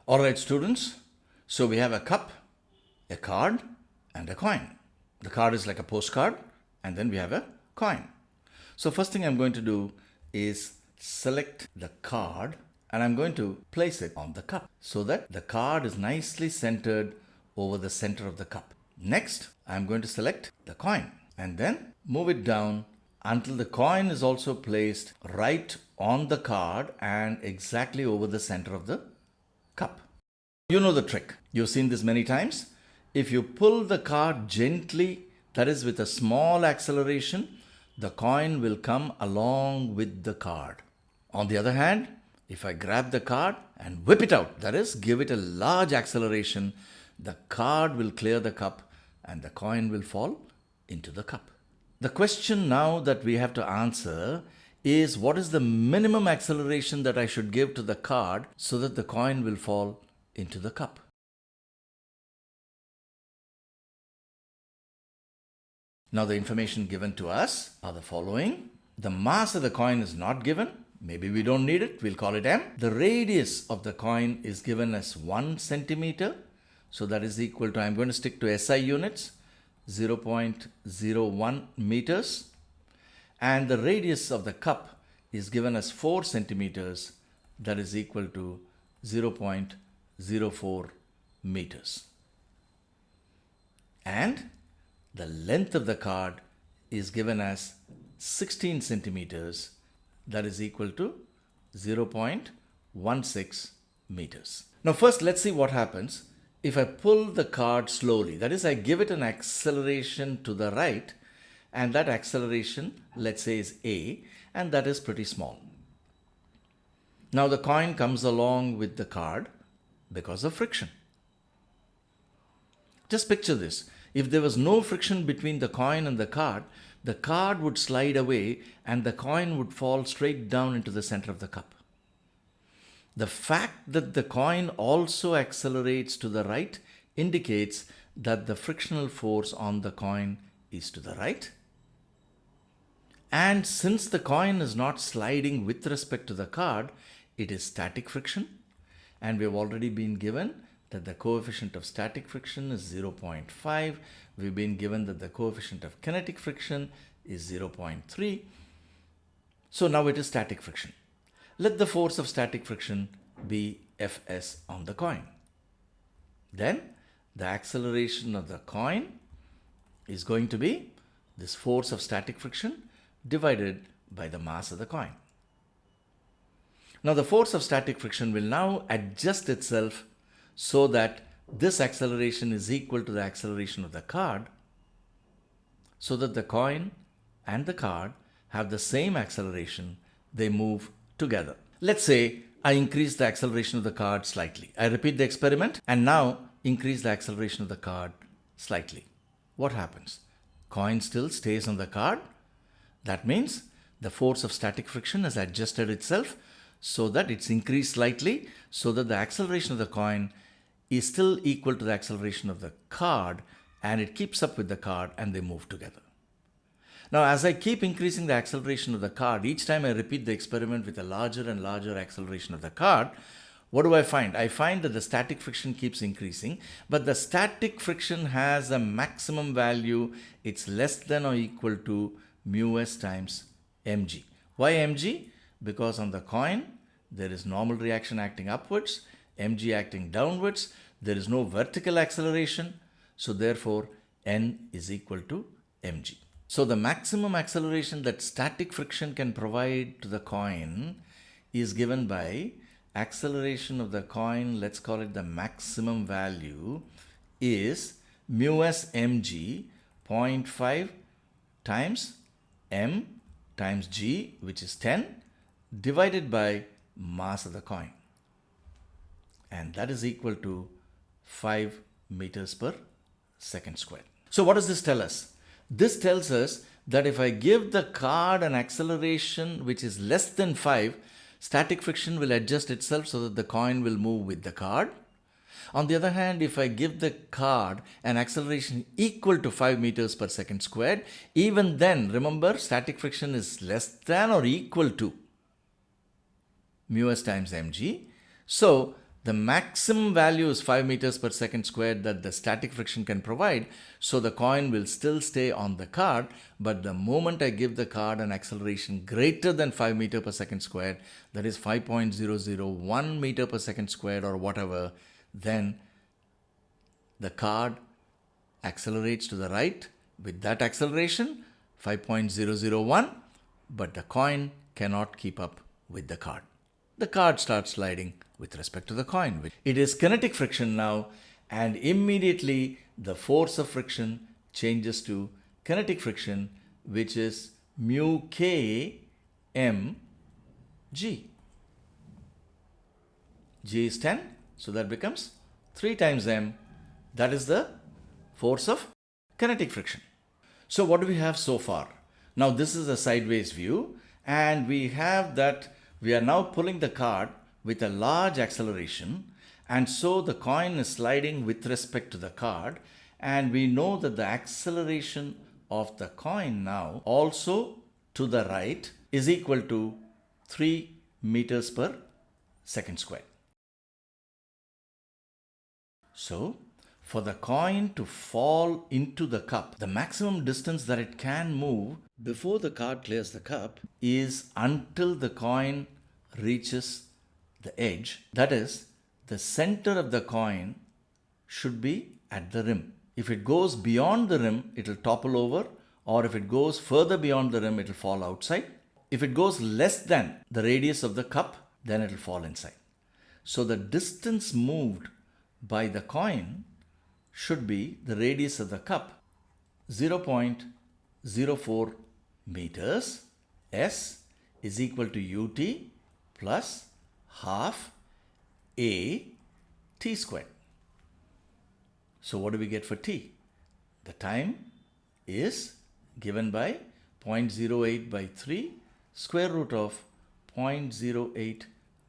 Alright students, so we have a cup, a card and a coin. The card is like a postcard and then we have a coin. So first thing I'm going to do is select the card and I'm going to place it on the cup so that the card is nicely centered over the center of the cup. Next, I'm going to select the coin and then move it down until the coin is also placed right on the card and exactly over the center of the cup. You know the trick. You've seen this many times. If you pull the card gently, that is with a small acceleration, the coin will come along with the card. On the other hand, if I grab the card and whip it out, that is, give it a large acceleration, the card will clear the cup and the coin will fall into the cup. The question now that we have to answer is, what is the minimum acceleration that I should give to the card so that the coin will fall into the cup? Now the information given to us are the following. The mass of the coin is not given. Maybe we don't need it. We'll call it M. The radius of the coin is given as 1 centimeter. So that is equal to, I'm going to stick to SI units, 0.01 meters. And the radius of the cup is given as 4 centimeters. That is equal to 0.04 meters. And the length of the card is given as 16 centimeters. That is equal to 0.16 meters. Now first let's see what happens if I pull the card slowly. That is, I give it an acceleration to the right and that acceleration, let's say, is A, and that is pretty small. Now the coin comes along with the card because of friction. Just picture this. If there was no friction between the coin and the card would slide away and the coin would fall straight down into the center of the cup. The fact that the coin also accelerates to the right indicates that the frictional force on the coin is to the right. And since the coin is not sliding with respect to the card, it is static friction. And we have already been given that the coefficient of static friction is 0.5. We've been given that the coefficient of kinetic friction is 0.3. So now it is static friction. Let the force of static friction be Fs on the coin. Then the acceleration of the coin is going to be this force of static friction divided by the mass of the coin. Now the force of static friction will now adjust itself so that this acceleration is equal to the acceleration of the card, so that the coin and the card have the same acceleration. They move together. Let's say I increase the acceleration of the card slightly. I repeat the experiment and now increase the acceleration of the card slightly. What happens? Coin still stays on the card. That means the force of static friction has adjusted itself so that it's increased slightly, so that the acceleration of the coin is still equal to the acceleration of the card, and it keeps up with the card and they move together. Now as I keep increasing the acceleration of the card, each time I repeat the experiment with a larger and larger acceleration of the card, what do I find? I find that the static friction keeps increasing, but the static friction has a maximum value. It's less than or equal to mu s times mg. Why mg? Because on the coin there is normal reaction acting upwards, mg acting downwards. There is no vertical acceleration. So therefore n is equal to mg. So the maximum acceleration that static friction can provide to the coin is given by acceleration of the coin. Let's call it the maximum value is mu s mg 0.5 times m times g, which is 10, divided by mass of the coin. And that is equal to 5 meters per second squared. So what does this tell us? This tells us that if I give the card an acceleration which is less than 5, static friction will adjust itself so that the coin will move with the card. On the other hand, if I give the card an acceleration equal to 5 meters per second squared, even then, remember, static friction is less than or equal to mu s times mg. So The maximum value is 5 meters per second squared that the static friction can provide. So the coin will still stay on the card, but the moment I give the card an acceleration greater than 5 meter per second squared, that is 5.001 meter per second squared or whatever, then the card accelerates to the right with that acceleration, 5.001, but the coin cannot keep up with the card. The card starts sliding with respect to the coin. It is kinetic friction now, and immediately the force of friction changes to kinetic friction, which is mu k m g. G is 10, so that becomes 3 times m. That is the force of kinetic friction. So what do we have so far? Now this is a sideways view, and we have that we are now pulling the card with a large acceleration, and so the coin is sliding with respect to the card, and we know that the acceleration of the coin now also to the right is equal to 3 meters per second squared. So for the coin to fall into the cup, the maximum distance that it can move before the card clears the cup is until the coin reaches the edge. That is, the center of the coin should be at the rim. If it goes beyond the rim, it will topple over, or if it goes further beyond the rim, it will fall outside. If it goes less than the radius of the cup, then it will fall inside. So the distance moved by the coin should be the radius of the cup, 0.04 meters. S is equal to ut plus half a t squared. So what do we get for t? The time is given by 0.08 by 3 square root of 0.08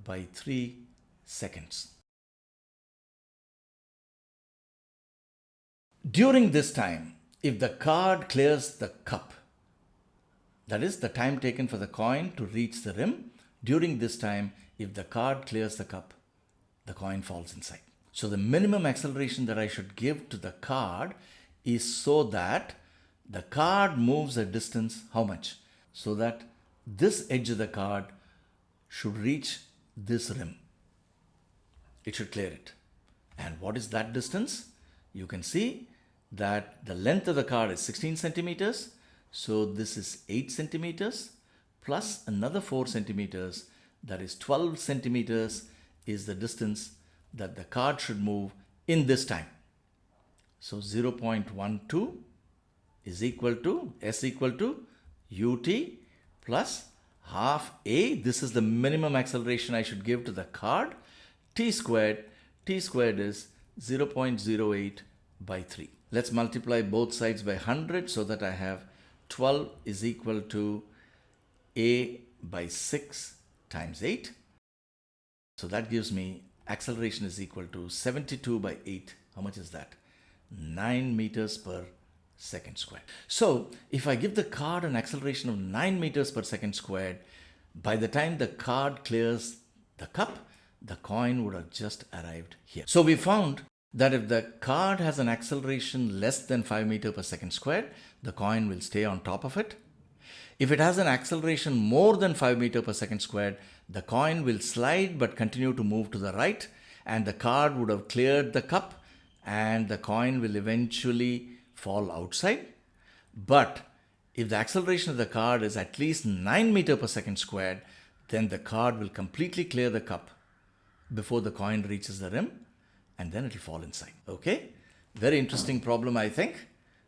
by 3 seconds. During this time, if the card clears the cup, that is the time taken for the coin to reach the rim, during this time, if the card clears the cup, the coin falls inside. So the minimum acceleration that I should give to the card is so that the card moves a distance, how much? So that this edge of the card should reach this rim. It should clear it. And what is that distance? You can see that the length of the card is 16 centimeters. So this is 8 centimeters plus another 4 centimeters. That is 12 centimeters is the distance that the card should move in this time. So 0.12 is equal to S equal to ut plus half a. This is the minimum acceleration I should give to the card. T squared is 0.08 by 3. Let's multiply both sides by 100 so that I have 12 is equal to a by 6 times 8. So that gives me acceleration is equal to 72 by 8. How much is that? 9 meters per second squared. So if I give the card an acceleration of 9 meters per second squared, by the time the card clears the cup, the coin would have just arrived here. So we found that if the card has an acceleration less than 5 meters per second squared, the coin will stay on top of it. If it has an acceleration more than 5 meters per second squared, the coin will slide but continue to move to the right, and the card would have cleared the cup and the coin will eventually fall outside. But if the acceleration of the card is at least 9 meters per second squared, then the card will completely clear the cup before the coin reaches the rim, and then it will fall inside. Okay? Very interesting problem, I think.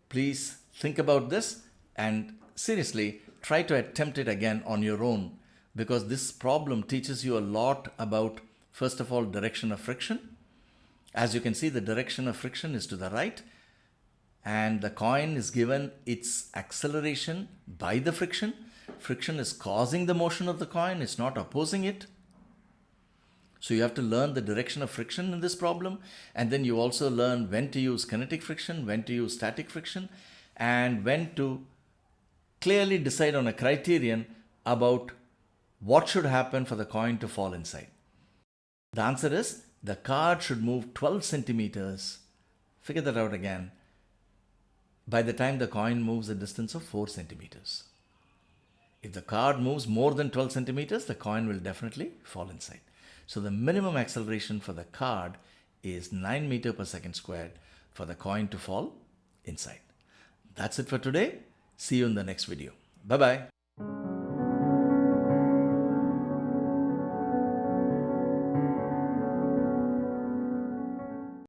Please think about this and seriously try to attempt it again on your own, because this problem teaches you a lot about, first of all, direction of friction. As you can see, the direction of friction is to the right, and the coin is given its acceleration by the friction. Friction is causing the motion of the coin, it's not opposing it. So you have to learn the direction of friction in this problem, and then you also learn when to use kinetic friction, when to use static friction, and when to clearly decide on a criterion about what should happen for the coin to fall inside. The answer is the card should move 12 centimeters. Figure that out again. By the time the coin moves a distance of 4 centimeters. If the card moves more than 12 centimeters, the coin will definitely fall inside. So the minimum acceleration for the card is 9 meters per second squared for the coin to fall inside. That's it for today. See you in the next video. Bye-bye.